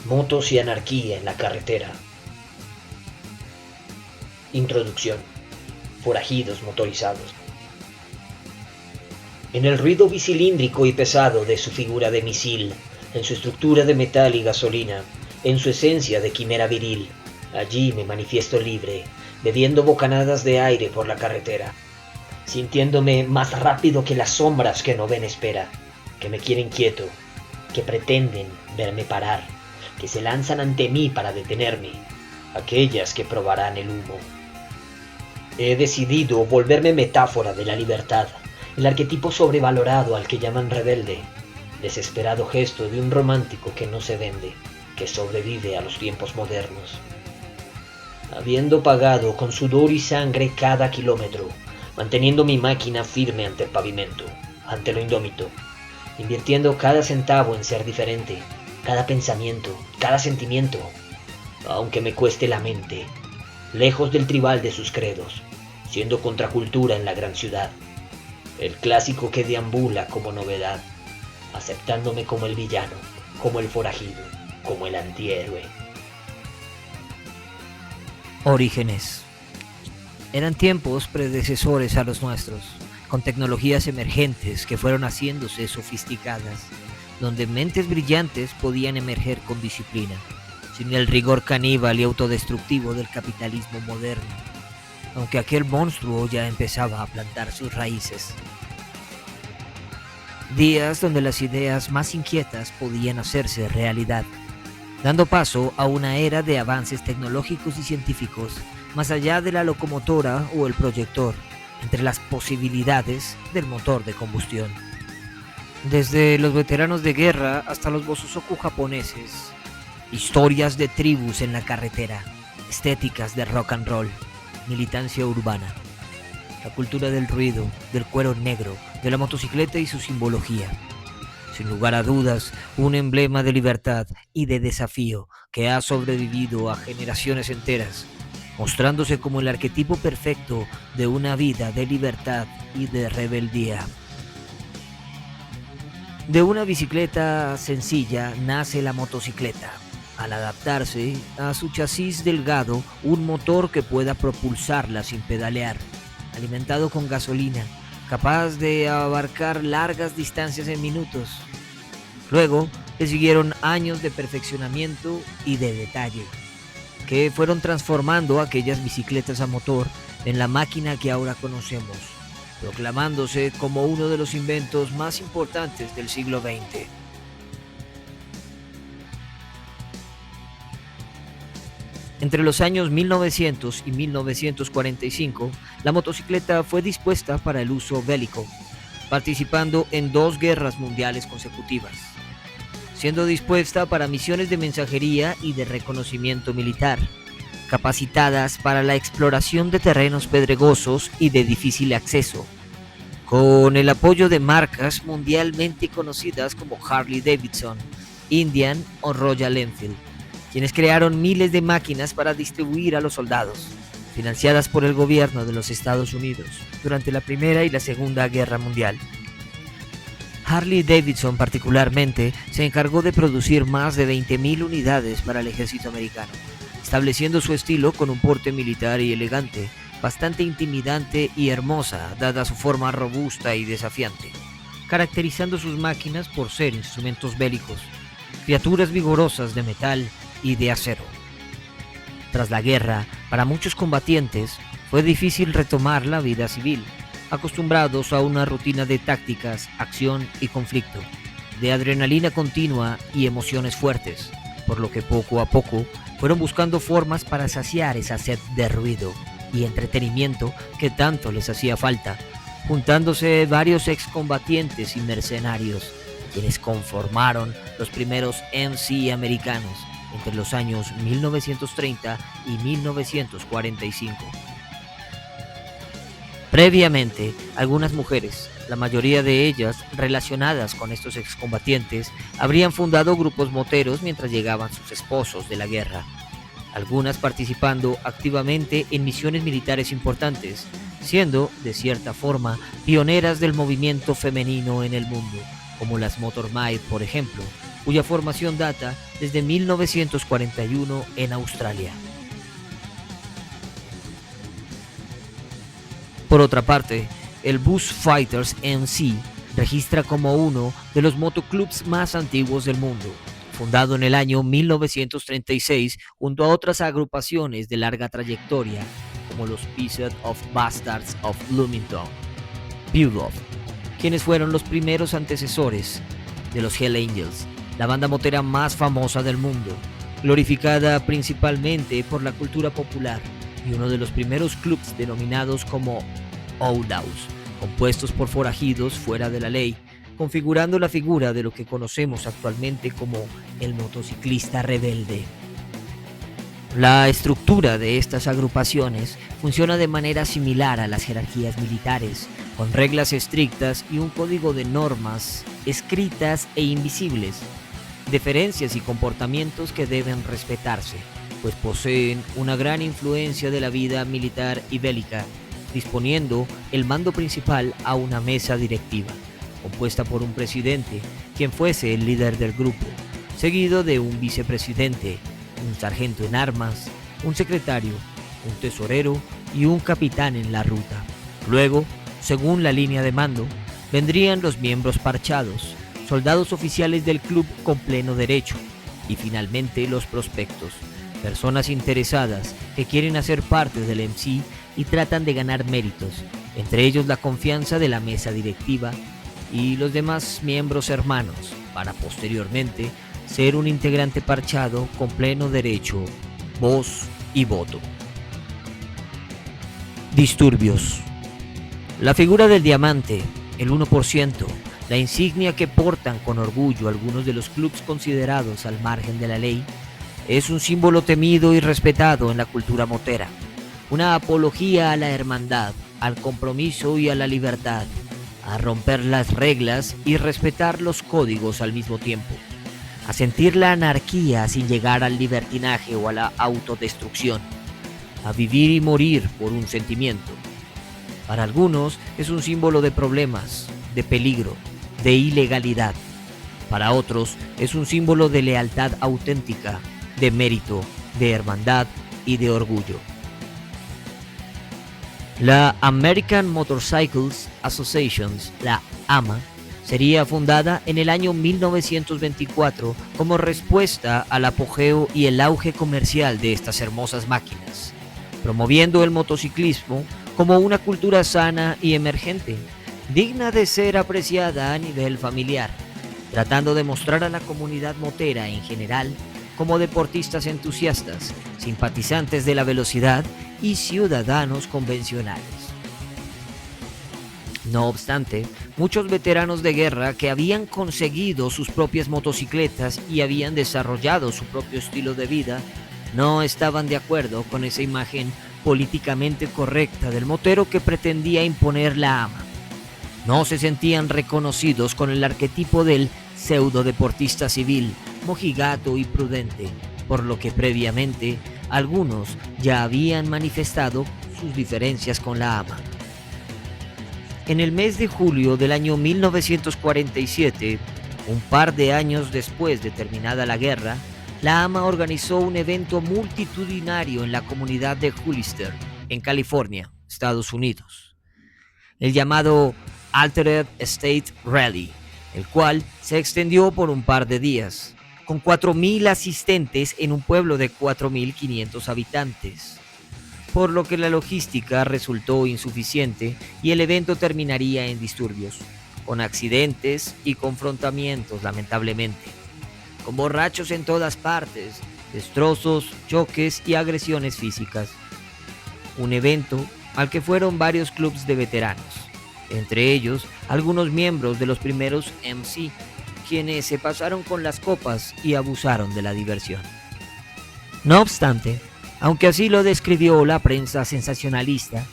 Motos y anarquía en la carretera. Introducción. Forajidos motorizados. En el ruido bicilíndrico y pesado de su figura de misil, en su estructura de metal y gasolina, en su esencia de quimera viril, allí me manifiesto libre, bebiendo bocanadas de aire por la carretera, sintiéndome más rápido que las sombras que no ven espera, que me quieren quieto, que pretenden verme parar, que se lanzan ante mí para detenerme, aquellas que probarán el humo. He decidido volverme metáfora de la libertad, el arquetipo sobrevalorado al que llaman rebelde, desesperado gesto de un romántico que no se vende, que sobrevive a los tiempos modernos. Habiendo pagado con sudor y sangre cada kilómetro, manteniendo mi máquina firme ante el pavimento, ante lo indómito, invirtiendo cada centavo en ser diferente, cada pensamiento, cada sentimiento, aunque me cueste la mente, lejos del tribal de sus credos, siendo contracultura en la gran ciudad, el clásico que deambula como novedad, aceptándome como el villano, como el forajido, como el antihéroe. Orígenes. Eran tiempos predecesores a los nuestros, con tecnologías emergentes que fueron haciéndose sofisticadas, donde mentes brillantes podían emerger con disciplina, sin el rigor caníbal y autodestructivo del capitalismo moderno, aunque aquel monstruo ya empezaba a plantar sus raíces. Días donde las ideas más inquietas podían hacerse realidad, dando paso a una era de avances tecnológicos y científicos más allá de la locomotora o el proyector, entre las posibilidades del motor de combustión. Desde los veteranos de guerra hasta los bosozoku japoneses, historias de tribus en la carretera, estéticas de rock and roll, militancia urbana, la cultura del ruido, del cuero negro, de la motocicleta y su simbología. Sin lugar a dudas, un emblema de libertad y de desafío que ha sobrevivido a generaciones enteras, mostrándose como el arquetipo perfecto de una vida de libertad y de rebeldía. De una bicicleta sencilla nace la motocicleta, al adaptarse a su chasis delgado, un motor que pueda propulsarla sin pedalear, alimentado con gasolina, capaz de abarcar largas distancias en minutos. Luego le siguieron años de perfeccionamiento y de detalle, que fueron transformando aquellas bicicletas a motor en la máquina que ahora conocemos, proclamándose como uno de los inventos más importantes del siglo XX. Entre los años 1900 y 1945, la motocicleta fue dispuesta para el uso bélico, participando en 2 guerras mundiales consecutivas, siendo dispuesta para misiones de mensajería y de reconocimiento militar, capacitadas para la exploración de terrenos pedregosos y de difícil acceso, con el apoyo de marcas mundialmente conocidas como Harley Davidson, Indian o Royal Enfield, quienes crearon miles de máquinas para distribuir a los soldados, financiadas por el gobierno de los Estados Unidos durante la Primera y la Segunda Guerra Mundial. Harley Davidson particularmente se encargó de producir más de 20.000 unidades para el ejército americano, estableciendo su estilo con un porte militar y elegante, bastante intimidante y hermosa dada su forma robusta y desafiante, caracterizando sus máquinas por ser instrumentos bélicos, criaturas vigorosas de metal y de acero. Tras la guerra, para muchos combatientes fue difícil retomar la vida civil, acostumbrados a una rutina de tácticas, acción y conflicto, de adrenalina continua y emociones fuertes, por lo que poco a poco fueron buscando formas para saciar esa sed de ruido y entretenimiento que tanto les hacía falta, juntándose varios excombatientes y mercenarios, quienes conformaron los primeros MC americanos entre los años 1930 y 1945. Previamente, algunas mujeres, la mayoría de ellas relacionadas con estos excombatientes, habrían fundado grupos moteros mientras llegaban sus esposos de la guerra, algunas participando activamente en misiones militares importantes, siendo, de cierta forma, pioneras del movimiento femenino en el mundo, como las Motormaid, por ejemplo, cuya formación data desde 1941 en Australia. Por otra parte, el Bus Fighters MC registra como uno de los motoclubs más antiguos del mundo, fundado en el año 1936 junto a otras agrupaciones de larga trayectoria, como los Peasant of Bastards of Bloomington, Beowulf, quienes fueron los primeros antecesores de los Hell Angels, la banda motera más famosa del mundo, glorificada principalmente por la cultura popular, y uno de los primeros clubs denominados como Outlaws, compuestos por forajidos fuera de la ley, configurando la figura de lo que conocemos actualmente como el motociclista rebelde. La estructura de estas agrupaciones funciona de manera similar a las jerarquías militares, con reglas estrictas y un código de normas escritas e invisibles, deferencias y comportamientos que deben respetarse, pues poseen una gran influencia de la vida militar y bélica, disponiendo el mando principal a una mesa directiva, compuesta por un presidente, quien fuese el líder del grupo, seguido de un vicepresidente, un sargento en armas, un secretario, un tesorero y un capitán en la ruta. Luego, según la línea de mando, vendrían los miembros parchados, soldados oficiales del club con pleno derecho, y finalmente los prospectos, personas interesadas que quieren hacer parte del MC y tratan de ganar méritos, entre ellos la confianza de la mesa directiva y los demás miembros hermanos, para posteriormente ser un integrante parchado con pleno derecho, voz y voto. Disturbios. La figura del diamante, el 1%, la insignia que portan con orgullo algunos de los clubes considerados al margen de la ley, es un símbolo temido y respetado en la cultura motera, una apología a la hermandad, al compromiso y a la libertad, a romper las reglas y respetar los códigos al mismo tiempo, a sentir la anarquía sin llegar al libertinaje o a la autodestrucción, a vivir y morir por un sentimiento. Para algunos es un símbolo de problemas, de peligro, de ilegalidad. Para otros es un símbolo de lealtad auténtica, de mérito, de hermandad y de orgullo. La American Motorcycles Association, la AMA, sería fundada en el año 1924 como respuesta al apogeo y el auge comercial de estas hermosas máquinas, promoviendo el motociclismo como una cultura sana y emergente, digna de ser apreciada a nivel familiar, tratando de mostrar a la comunidad motera en general como deportistas entusiastas, simpatizantes de la velocidad y ciudadanos convencionales. No obstante, muchos veteranos de guerra que habían conseguido sus propias motocicletas y habían desarrollado su propio estilo de vida, no estaban de acuerdo con esa imagen políticamente correcta del motero que pretendía imponer la AMA. No se sentían reconocidos con el arquetipo del pseudo-deportista civil, mojigato y prudente, por lo que previamente algunos ya habían manifestado sus diferencias con la AMA. En el mes de julio del año 1947, un par de años después de terminada la guerra, la AMA organizó un evento multitudinario en la comunidad de Hollister, en California, Estados Unidos, el llamado Altered State Rally, el cual se extendió por un par de días, con 4.000 asistentes en un pueblo de 4.500 habitantes, por lo que la logística resultó insuficiente y el evento terminaría en disturbios, con accidentes y confrontamientos lamentablemente, con borrachos en todas partes, destrozos, choques y agresiones físicas. Un evento al que fueron varios clubes de veteranos, entre ellos algunos miembros de los primeros MC, quienes se pasaron con las copas y abusaron de la diversión. No obstante, aunque así lo describió la prensa sensacionalista,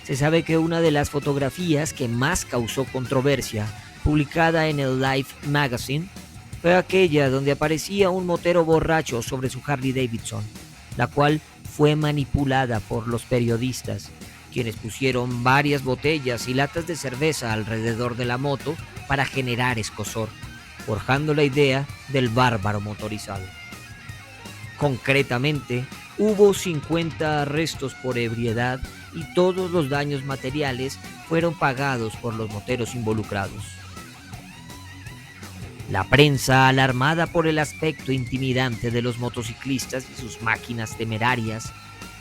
se sabe que una de las fotografías que más causó controversia, publicada en el Life Magazine, fue aquella donde aparecía un motero borracho sobre su Harley Davidson, la cual fue manipulada por los periodistas, quienes pusieron varias botellas y latas de cerveza alrededor de la moto para generar escozor. forjando la idea del bárbaro motorizado. Concretamente, hubo 50 arrestos por ebriedad y todos los daños materiales fueron pagados por los moteros involucrados. La prensa, alarmada por el aspecto intimidante de los motociclistas y sus máquinas temerarias,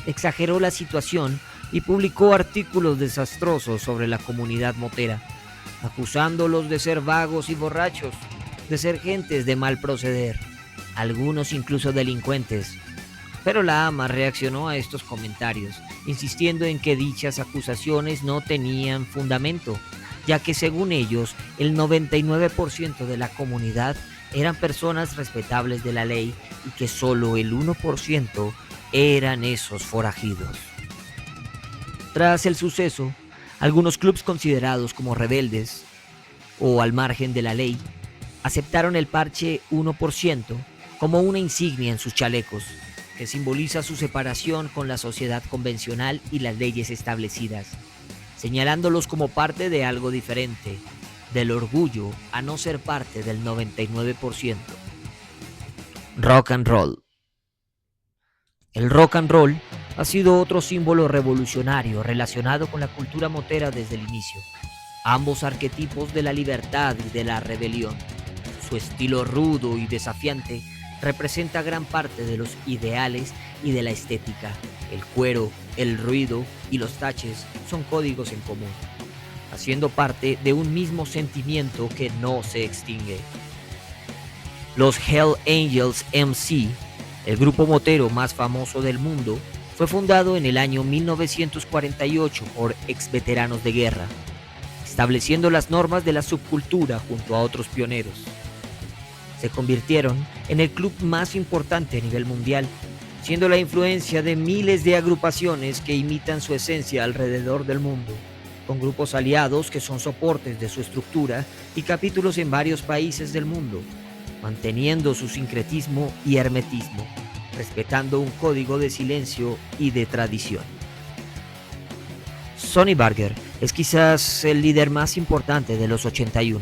exageró la situación y publicó artículos desastrosos sobre la comunidad motera, acusándolos de ser vagos y borrachos, de ser gentes de mal proceder, algunos incluso delincuentes. Pero la AMA reaccionó a estos comentarios, insistiendo en que dichas acusaciones no tenían fundamento, ya que según ellos, el 99% de la comunidad eran personas respetables de la ley y que solo el 1% eran esos forajidos. Tras el suceso, algunos clubes considerados como rebeldes o al margen de la ley aceptaron el parche 1% como una insignia en sus chalecos, que simboliza su separación con la sociedad convencional y las leyes establecidas, señalándolos como parte de algo diferente, del orgullo a no ser parte del 99%. Rock and roll. El rock and roll ha sido otro símbolo revolucionario relacionado con la cultura motera desde el inicio, ambos arquetipos de la libertad y de la rebelión. Su estilo rudo y desafiante representa gran parte de los ideales y de la estética. El cuero, el ruido y los taches son códigos en común, haciendo parte de un mismo sentimiento que no se extingue. Los Hell Angels MC, el grupo motero más famoso del mundo, fue fundado en el año 1948 por exveteranos de guerra, estableciendo las normas de la subcultura junto a otros pioneros. Se convirtieron en el club más importante a nivel mundial, siendo la influencia de miles de agrupaciones que imitan su esencia alrededor del mundo, con grupos aliados que son soportes de su estructura y capítulos en varios países del mundo, manteniendo su sincretismo y hermetismo, respetando un código de silencio y de tradición. Sonny Barger es quizás el líder más importante de los 81,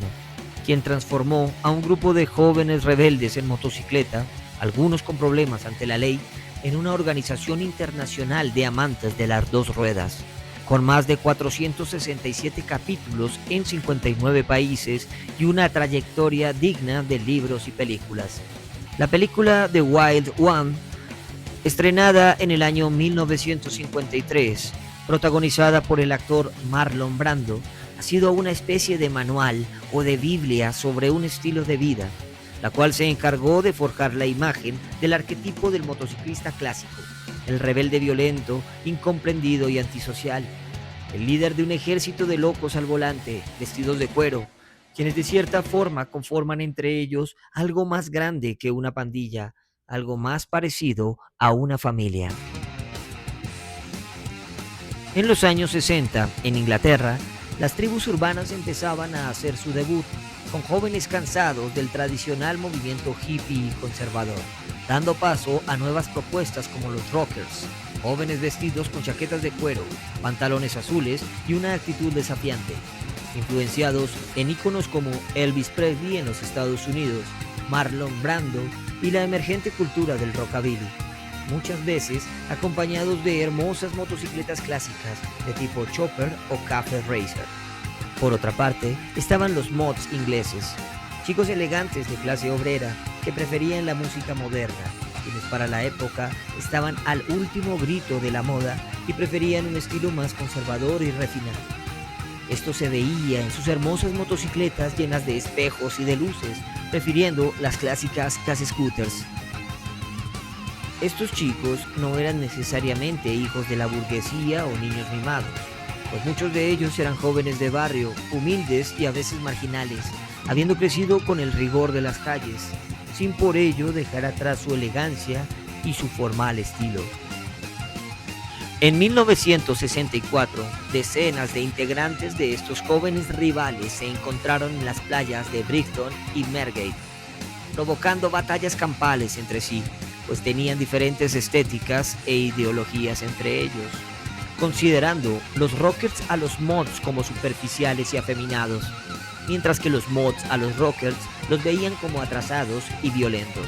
quien transformó a un grupo de jóvenes rebeldes en motocicleta, algunos con problemas ante la ley, en una organización internacional de amantes de las dos ruedas, con más de 467 capítulos en 59 países y una trayectoria digna de libros y películas. La película The Wild One, estrenada en el año 1953, protagonizada por el actor Marlon Brando, ha sido una especie de manual o de Biblia sobre un estilo de vida, la cual se encargó de forjar la imagen del arquetipo del motociclista clásico, el rebelde violento, incomprendido y antisocial, el líder de un ejército de locos al volante, vestidos de cuero, quienes de cierta forma conforman entre ellos algo más grande que una pandilla, algo más parecido a una familia. En los años 60, en Inglaterra, las tribus urbanas empezaban a hacer su debut, con jóvenes cansados del tradicional movimiento hippie y conservador, dando paso a nuevas propuestas como los rockers, jóvenes vestidos con chaquetas de cuero, pantalones azules y una actitud desafiante, influenciados en íconos como Elvis Presley en los Estados Unidos, Marlon Brando y la emergente cultura del rockabilly, muchas veces acompañados de hermosas motocicletas clásicas de tipo chopper o cafe racer. Por otra parte, estaban los mods ingleses, chicos elegantes de clase obrera que preferían la música moderna, quienes para la época estaban al último grito de la moda y preferían un estilo más conservador y refinado. Esto se veía en sus hermosas motocicletas llenas de espejos y de luces, prefiriendo las clásicas case scooters. Estos chicos no eran necesariamente hijos de la burguesía o niños mimados, pues muchos de ellos eran jóvenes de barrio, humildes y a veces marginales, habiendo crecido con el rigor de las calles, sin por ello dejar atrás su elegancia y su formal estilo. En 1964, decenas de integrantes de estos jóvenes rivales se encontraron en las playas de Brighton y Margate, provocando batallas campales entre sí, pues tenían diferentes estéticas e ideologías entre ellos, considerando los rockers a los mods como superficiales y afeminados, mientras que los mods a los rockers los veían como atrasados y violentos.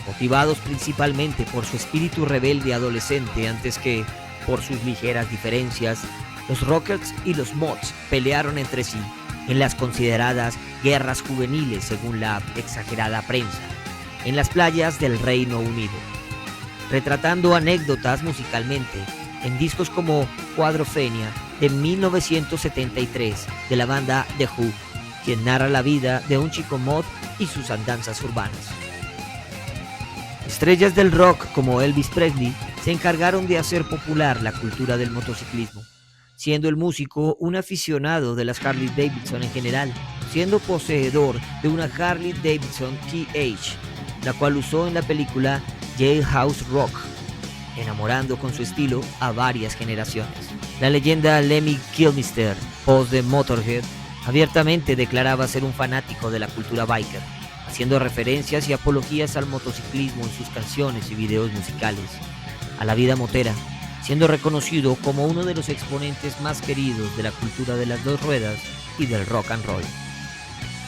Motivados principalmente por su espíritu rebelde adolescente antes que por sus ligeras diferencias, los rockers y los mods pelearon entre sí en las consideradas guerras juveniles según la exagerada prensa, en las playas del Reino Unido, retratando anécdotas musicalmente en discos como Quadrophenia de 1973 de la banda The Who, quien narra la vida de un chico mod y sus andanzas urbanas. Estrellas del rock como Elvis Presley se encargaron de hacer popular la cultura del motociclismo, siendo el músico un aficionado de las Harley Davidson en general, siendo poseedor de una Harley Davidson TH, la cual usó en la película Jailhouse Rock, enamorando con su estilo a varias generaciones. La leyenda Lemmy Kilmister, post de Motorhead, abiertamente declaraba ser un fanático de la cultura biker, haciendo referencias y apologías al motociclismo en sus canciones y videos musicales, a la vida motera, siendo reconocido como uno de los exponentes más queridos de la cultura de las dos ruedas y del rock and roll.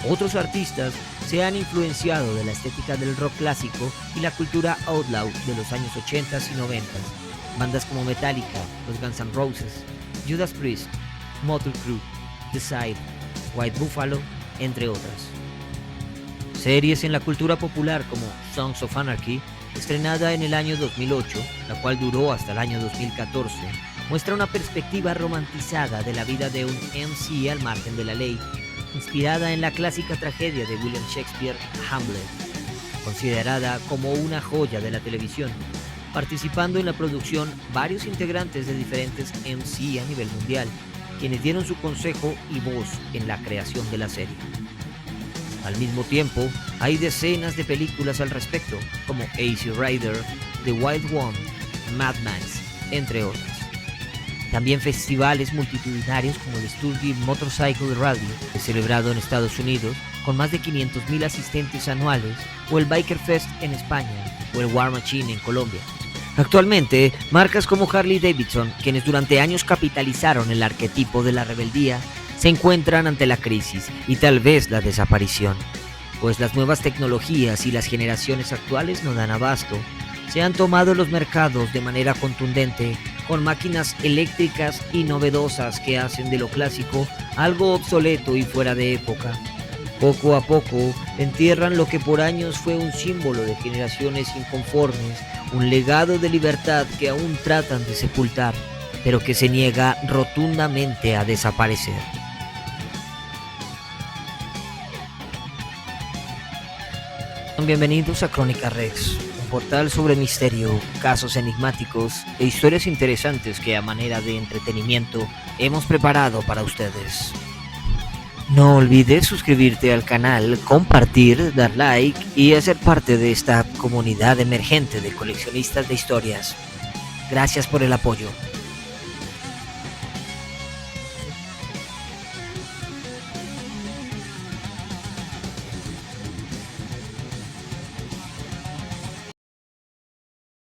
Otros artistas se han influenciado de la estética del rock clásico y la cultura outlaw de los años 80 y 90, bandas como Metallica, los Guns N' Roses, Judas Priest, Motley Crue, The Side, White Buffalo, entre otras. Series en la cultura popular como Sons of Anarchy, estrenada en el año 2008, la cual duró hasta el año 2014, muestra una perspectiva romantizada de la vida de un MC al margen de la ley, inspirada en la clásica tragedia de William Shakespeare, Hamlet, considerada como una joya de la televisión, participando en la producción varios integrantes de diferentes MC a nivel mundial, quienes dieron su consejo y voz en la creación de la serie. Al mismo tiempo, hay decenas de películas al respecto, como Easy Rider, The Wild One, Mad Max, entre otras. También festivales multitudinarios como el Sturgis Motorcycle Rally, celebrado en Estados Unidos, con más de 500,000 asistentes anuales, o el Biker Fest en España, o el War Machine en Colombia. Actualmente, marcas como Harley Davidson, quienes durante años capitalizaron el arquetipo de la rebeldía, se encuentran ante la crisis y tal vez la desaparición, pues las nuevas tecnologías y las generaciones actuales no dan abasto. Se han tomado los mercados de manera contundente, con máquinas eléctricas y novedosas que hacen de lo clásico algo obsoleto y fuera de época. Poco a poco entierran lo que por años fue un símbolo de generaciones inconformes, un legado de libertad que aún tratan de sepultar, pero que se niega rotundamente a desaparecer. Bienvenidos a Crónica Rex, un portal sobre misterio, casos enigmáticos e historias interesantes que a manera de entretenimiento hemos preparado para ustedes. No olvides suscribirte al canal, compartir, dar like y hacer parte de esta comunidad emergente de coleccionistas de historias. Gracias por el apoyo.